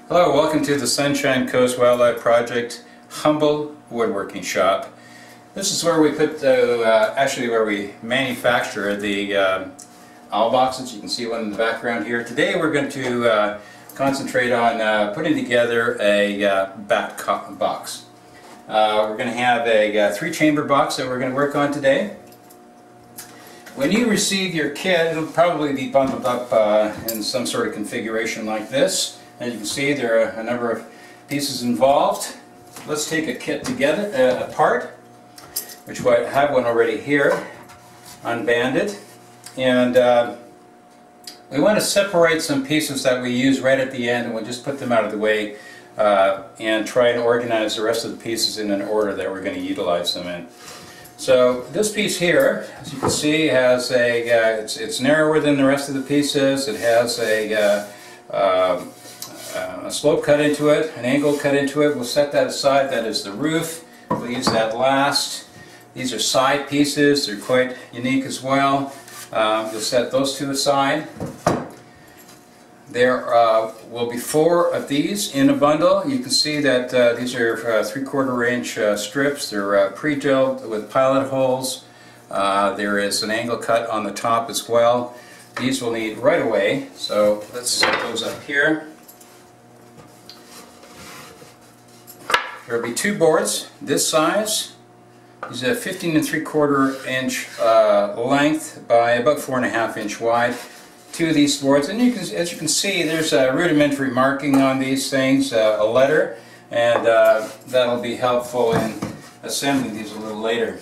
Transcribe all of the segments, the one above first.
Hello, welcome to the Sunshine Coast Wildlife Project Humble Woodworking Shop. This is where we put the, actually where we manufacture the owl boxes. You can see one in the background here. Today we're going to concentrate on putting together a bat box. We're going to have a 3-chamber box that we're going to work on today. When you receive your kit, it'll probably be bundled up in some sort of configuration like this. As you can see, there are a number of pieces involved. Let's take a kit together, apart, which I have one already here, unbanded. And we want to separate some pieces that we use right at the end, and we'll just put them out of the way and try and organize the rest of the pieces in an order that we're going to utilize them in. So this piece here, as you can see, has a it's narrower than the rest of the pieces. It has a slope cut into it, an angle cut into it. We'll set that aside. That is the roof. We'll use that last. These are side pieces. They're quite unique as well. You'll set those two aside. There will be 4 of these in a bundle. You can see that these are 3/4 inch strips. They're pre-drilled with pilot holes. There is an angle cut on the top as well. These will need right away, so let's set those up here. There will be 2 boards this size. These are 15 3/4 inch length by about 4.5 inch wide. 2 of these boards, and as you can see, there's a rudimentary marking on these things, a letter, and that'll be helpful in assembling these a little later.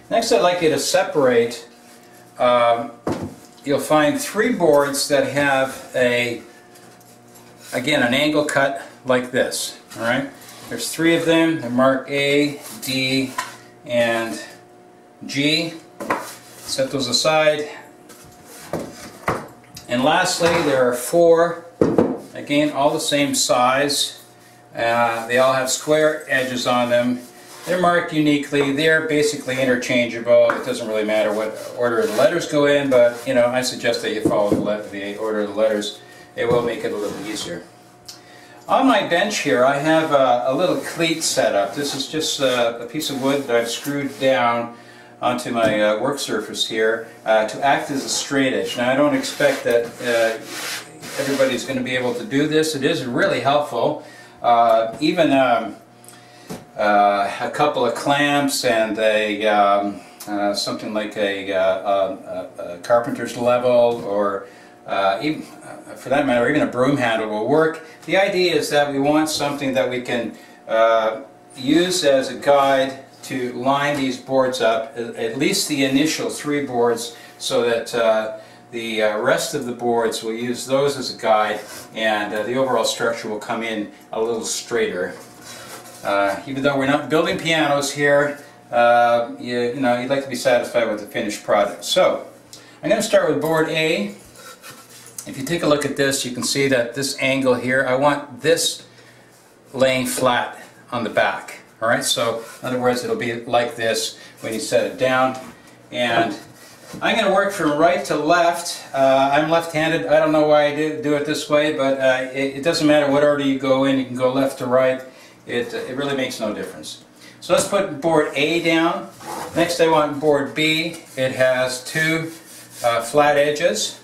Next, I'd like you to separate. You'll find 3 boards that have again, an angle cut like this. All right, there's 3 of them. They're marked A, D, and G. Set those aside. And lastly, there are 4, again, all the same size. They all have square edges on them. They're marked uniquely. They're basically interchangeable. It doesn't really matter what order the letters go in, but you know, I suggest that you follow the order of the letters. It will make it a little easier. On my bench here, I have a little cleat set up. This is just a piece of wood that I've screwed down onto my work surface here to act as a straight edge. Now, I don't expect that everybody's going to be able to do this. It is really helpful. Even a couple of clamps and something like a carpenter's level, or even, for that matter, even a broom handle will work. The idea is that we want something that we can use as a guide to line these boards up, at least the initial 3 boards, so that the rest of the boards, will use those as a guide, and the overall structure will come in a little straighter. Even though we're not building pianos here, you know, you'd like to be satisfied with the finished product. So I'm going to start with board A. If you take a look at this, you can see that this angle here, I want this laying flat on the back. Alright, so in other words, it'll be like this when you set it down. And I'm going to work from right to left. I'm left-handed. I don't know why I do it this way, but it doesn't matter what order you go in. You can go left to right. It really makes no difference. So let's put board A down. Next, I want board B. It has 2 flat edges.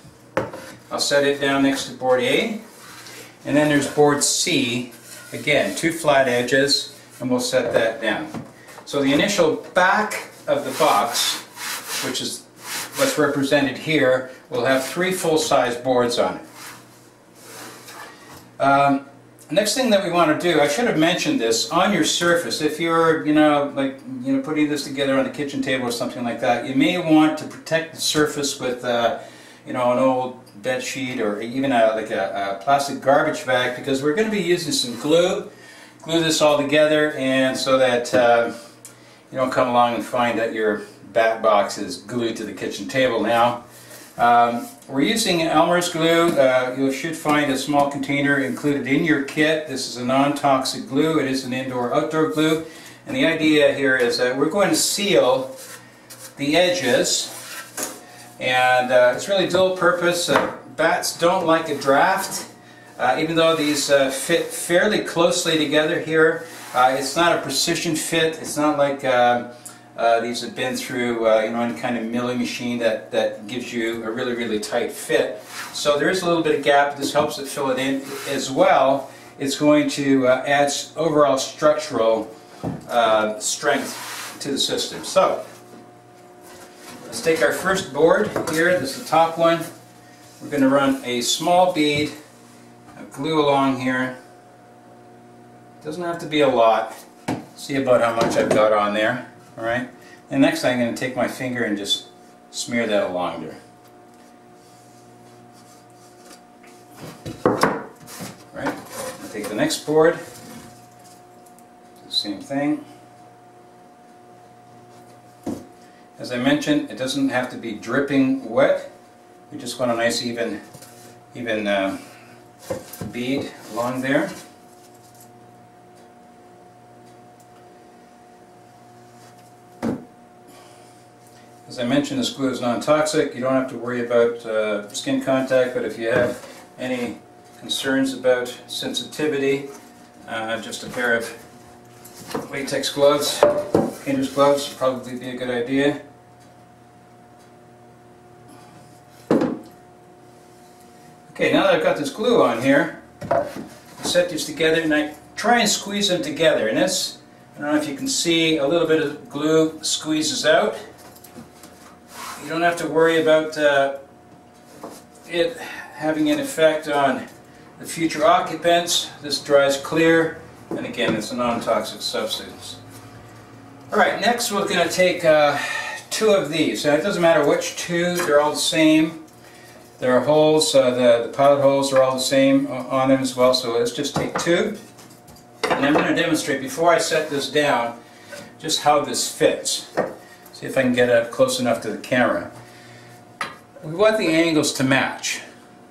I'll set it down next to board A. And then there's board C. Again, 2 flat edges. And we'll set that down. So the initial back of the box, which is what's represented here, will have 3 full-size boards on it. Next thing that we want to do, I should have mentioned this, on your surface, if you're, putting this together on the kitchen table or something like that, you may want to protect the surface with, an old bed sheet, or even like a plastic garbage bag, because we're going to be using some glue. Glue this all together, and so that you don't come along and find that your bat box is glued to the kitchen table now. We're using Elmer's glue. You should find a small container included in your kit. This is a non-toxic glue. It is an indoor-outdoor glue, and the idea here is that we're going to seal the edges, and it's really dual purpose. Bats don't like a draft. Even though these fit fairly closely together here, it's not a precision fit. It's not like these have been through you know, any kind of milling machine that gives you a really, really tight fit. So there is a little bit of gap. This helps it fill it in as well. It's going to add overall structural strength to the system. So let's take our first board here. This is the top one. We're going to run a small bead of glue along here. Doesn't have to be a lot. See about how much I've got on there. Alright? And next I'm going to take my finger and just smear that along there. Alright? I'll take the next board. Do the same thing. As I mentioned, it doesn't have to be dripping wet. We just want a nice even bead along there. As I mentioned, this glue is non-toxic. You don't have to worry about skin contact, but if you have any concerns about sensitivity, just a pair of latex gloves, painter's gloves, would probably be a good idea. Okay, now that I've got this glue on here, I set these together and I try and squeeze them together. And this, I don't know if you can see, a little bit of glue squeezes out. You don't have to worry about it having an effect on the future occupants. This dries clear, and again, it's a non-toxic substance. Alright, next we're going to take two of these. Now, it doesn't matter which two, they're all the same. There are holes, the pilot holes are all the same on them as well, so let's just take two. And I'm going to demonstrate, before I set this down, just how this fits. See if I can get it close enough to the camera. We want the angles to match.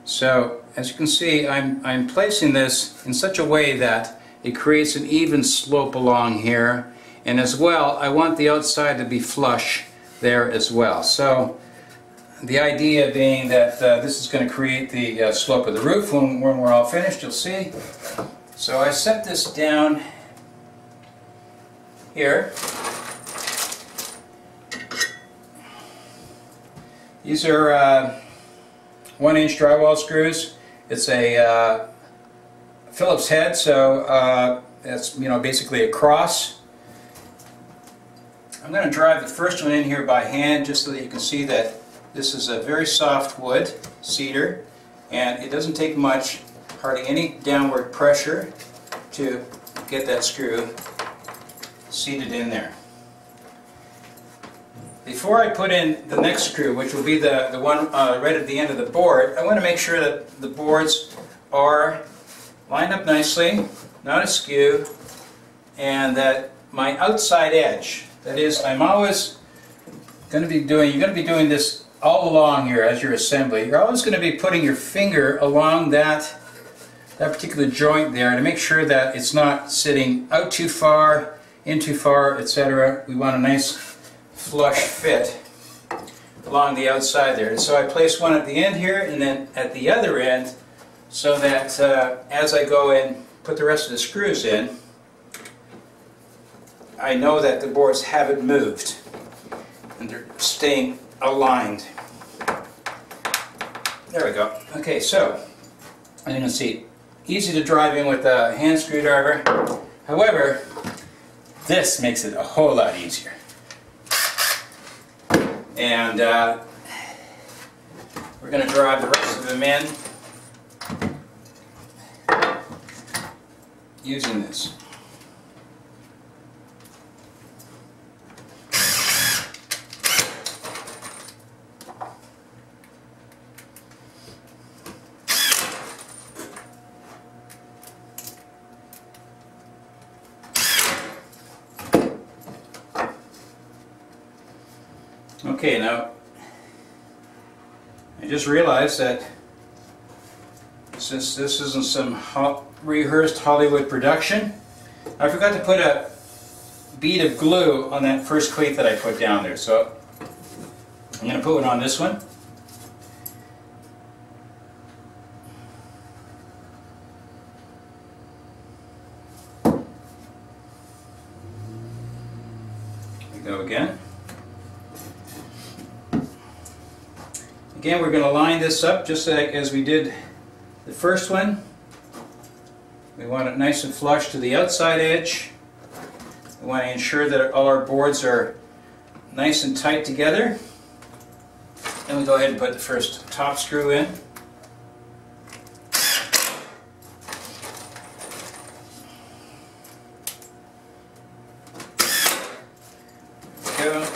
So, as you can see, I'm placing this in such a way that it creates an even slope along here. And as well, I want the outside to be flush there as well. So, the idea being that this is going to create the slope of the roof when we're all finished, you'll see. So I set this down here. These are 1-inch drywall screws. It's a Phillips head, so that's, you know, basically a cross. I'm going to drive the first one in here by hand just so that you can see that this is a very soft wood, cedar, and it doesn't take much, hardly any downward pressure to get that screw seated in there. Before I put in the next screw, which will be the one right at the end of the board, I want to make sure that the boards are lined up nicely, not askew, and that my outside edge, that is, I'm always going to be doing, you're going to be doing this all along here as you're assembling. You're always going to be putting your finger along that particular joint there to make sure that it's not sitting out too far, in too far, etc. We want a nice flush fit along the outside there. And so I place one at the end here and then at the other end, so that as I go and put the rest of the screws in, I know that the boards haven't moved and they're staying aligned. There we go. Okay, so as you can see, easy to drive in with a hand screwdriver. However, this makes it a whole lot easier. And we're going to drive the rest of them in using this. Okay, now I just realized that since this isn't some rehearsed Hollywood production, I forgot to put a bead of glue on that first cleat that I put down there. So I'm going to put one on this one. Go again. Again, we're going to line this up just like as we did the first one. We want it nice and flush to the outside edge. We want to ensure that all our boards are nice and tight together. Then we go ahead and put the first top screw in. There we go.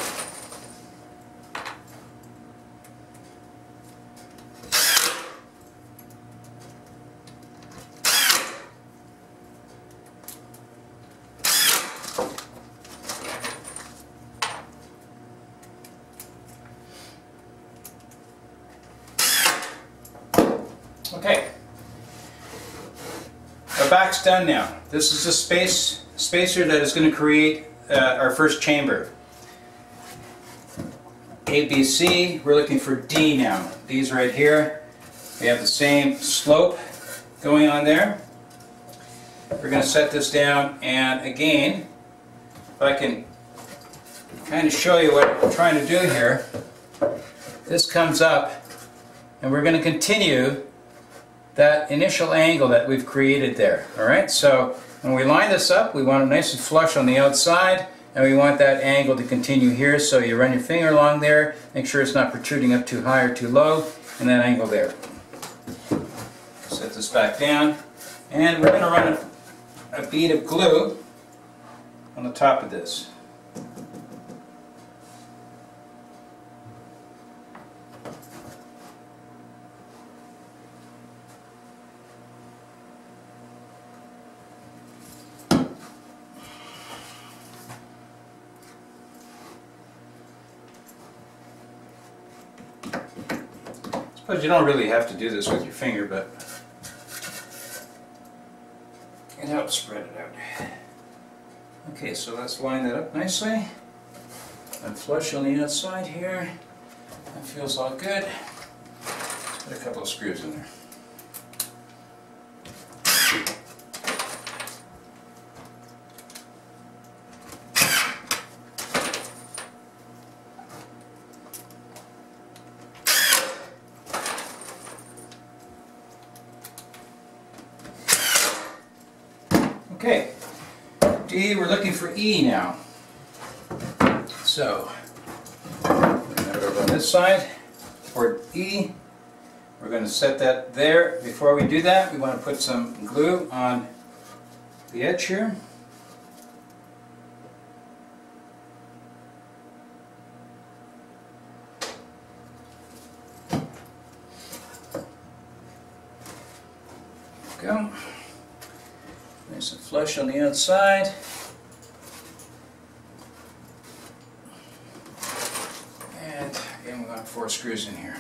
Okay, our back's done now. This is the spacer that is going to create our first chamber. A, B, C, we're looking for D now. D's right here. We have the same slope going on there. We're going to set this down, and again, if I can kind of show you what I'm trying to do here, this comes up, and we're going to continue that initial angle that we've created there. Alright, so when we line this up, we want it nice and flush on the outside, and we want that angle to continue here, so you run your finger along there, make sure it's not protruding up too high or too low, and that angle there. Set this back down, and we're going to run a bead of glue on the top of this. Suppose you don't really have to do this with your finger, but it helps spread it out. Okay, so let's line that up nicely. And flush on the outside here. That feels all good. Let's put a couple of screws in there. Okay, D, we're looking for E now. So, we're going to have it over on this side for E. We're going to set that there. Before we do that, we want to put some glue on the edge here. There we go. Nice and flush on the outside. And again, we've got 4 screws in here.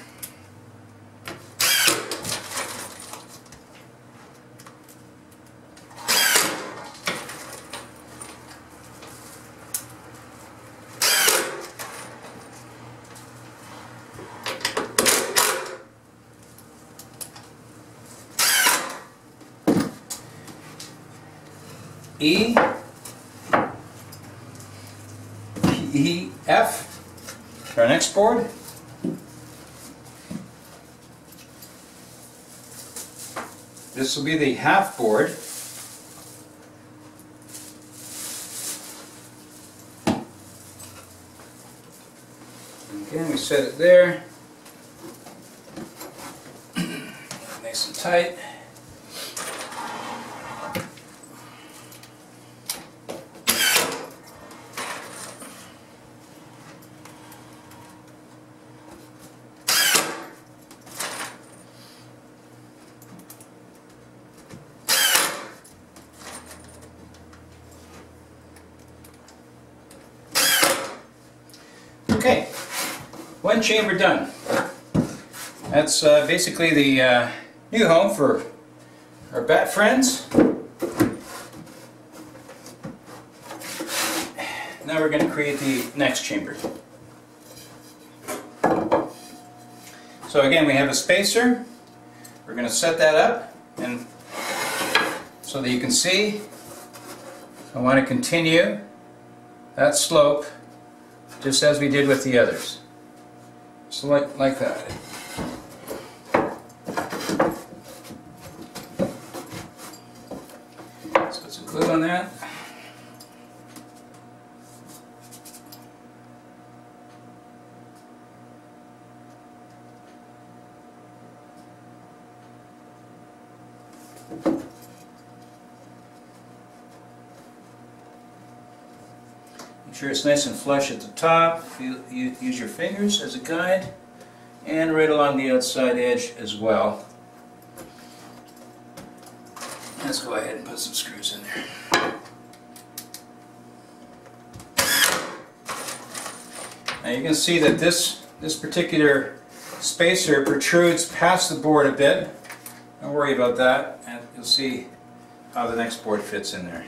E, E, F, our next board. This will be the half board. Again, we set it there. Nice and tight. Okay, one chamber done. That's basically the new home for our bat friends. Now we're going to create the next chamber. So again, we have a spacer. We're going to set that up, and so that you can see, I want to continue that slope just as we did with the others. So like that. Let's put some glue on that. Make sure it's nice and flush at the top. You use your fingers as a guide, and right along the outside edge as well. Let's go ahead and put some screws in there. Now you can see that this particular spacer protrudes past the board a bit. Don't worry about that, and you'll see how the next board fits in there.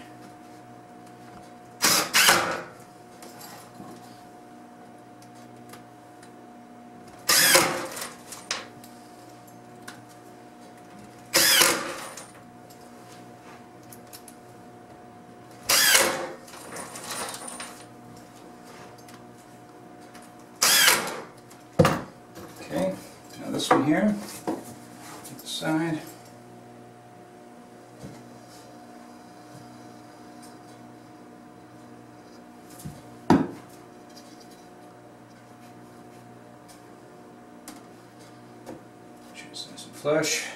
Okay, now this one here, to the side. Just nice and flush.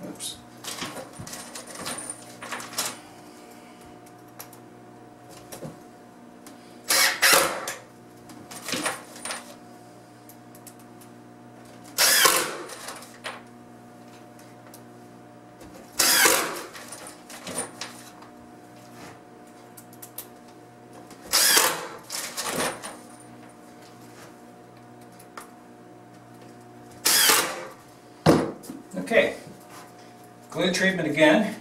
Oops. Okay, glue treatment again.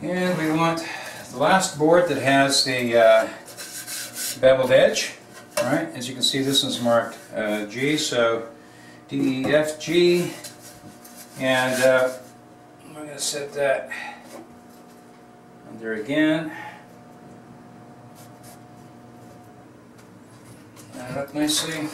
And we want the last board that has the beveled edge. Alright, as you can see, this one's marked G, so D, E, F, G, and I'm going to set that under again. Line it up nicely.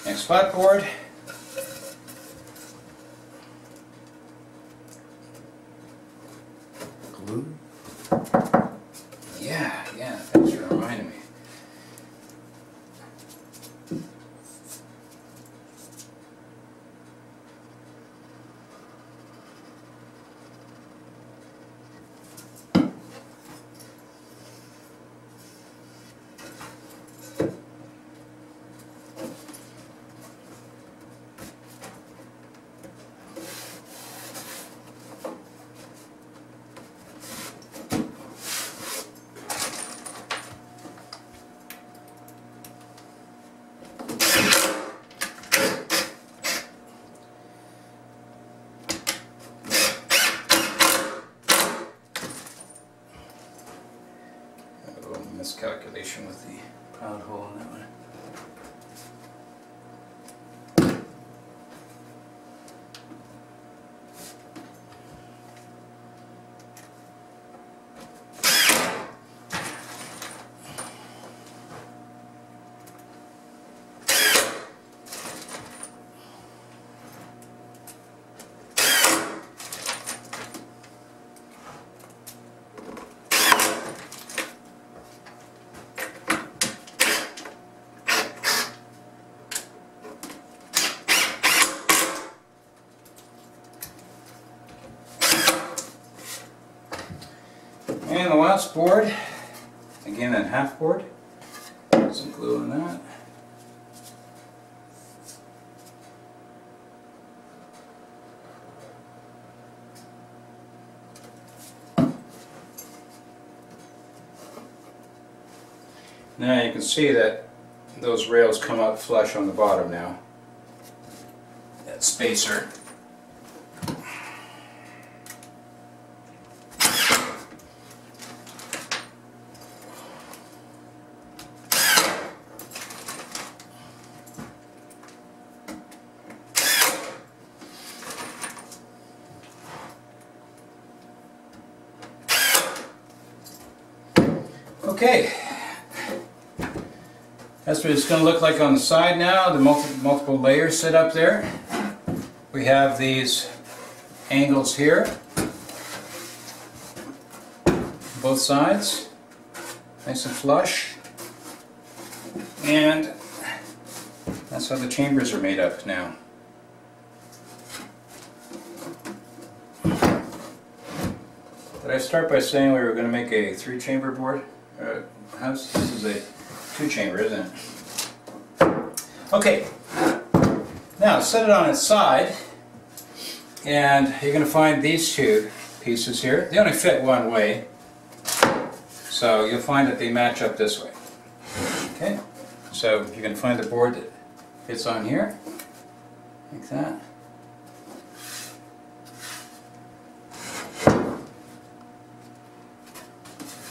Next flat board. Glue. Yeah, thanks for reminding me. Miscalculation with the proud hole in that one. And the last board, again a half board, some glue on that. Now you can see that those rails come out flush on the bottom now. That spacer. Okay. That's what it's going to look like on the side now, the multiple layers set up there. We have these angles here, both sides, nice and flush. And that's how the chambers are made up now. Did I start by saying we were going to make a 3-chamber board? House? This is a 2-chamber, isn't it? Okay, now set it on its side, and you're going to find these two pieces here. They only fit one way, so you'll find that they match up this way. Okay, so you're going to find the board that fits on here, like that.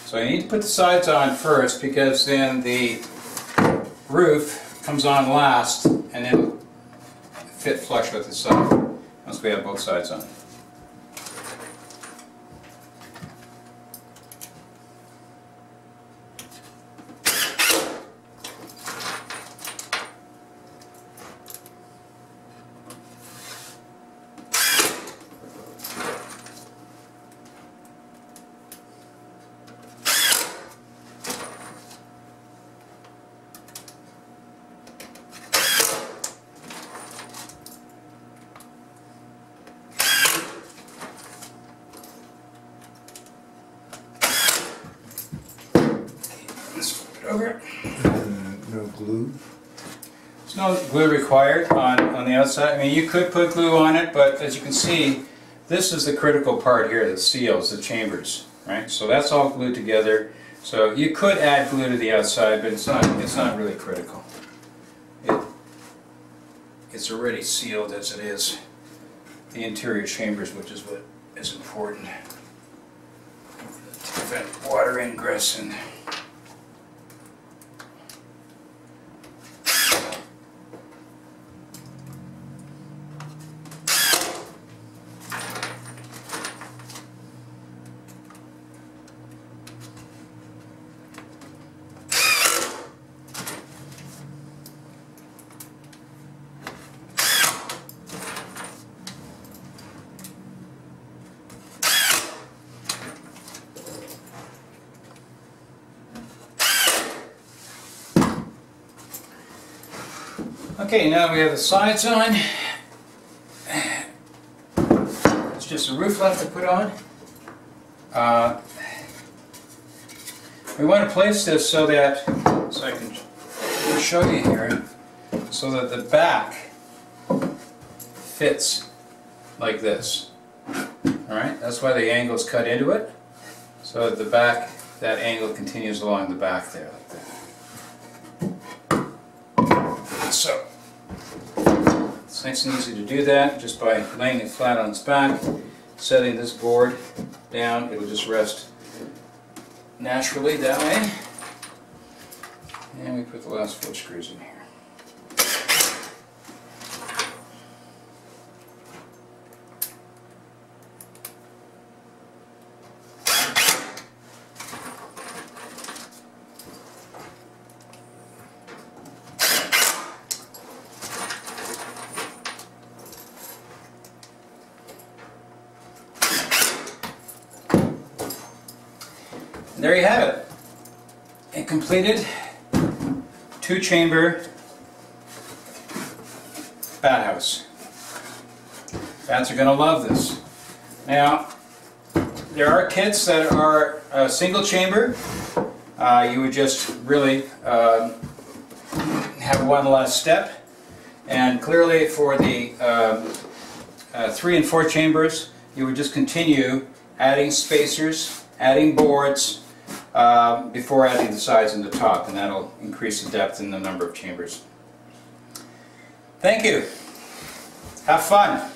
So you need to put the sides on first, because then the roof comes on last and it'll fit flush with the side once we have both sides on. Over. No glue? There's no glue required on the outside. I mean, you could put glue on it, but as you can see, this is the critical part here that seals the chambers, right? So that's all glued together. So you could add glue to the outside, but it's not really critical. It's already sealed as it is the interior chambers, which is what is important to prevent water ingress and okay, now we have the sides on. It's just a roof left to put on. We want to place this so I can show you here, so that the back fits like this. Alright, that's why the angle is cut into it, so that the back, that angle continues along the back there like that. So, it's nice and easy to do that just by laying it flat on its back, setting this board down. It will just rest naturally that way. And we put the last 4 screws in here. There you have it. A completed 2-chamber bat house. Bats are going to love this. Now, There are kits that are single chamber. You would just really have one less step. And clearly for the 3 and 4 chambers, you would just continue adding spacers, adding boards, before adding the sides and the top, and that'll increase the depth and the number of chambers. Thank you. Have fun.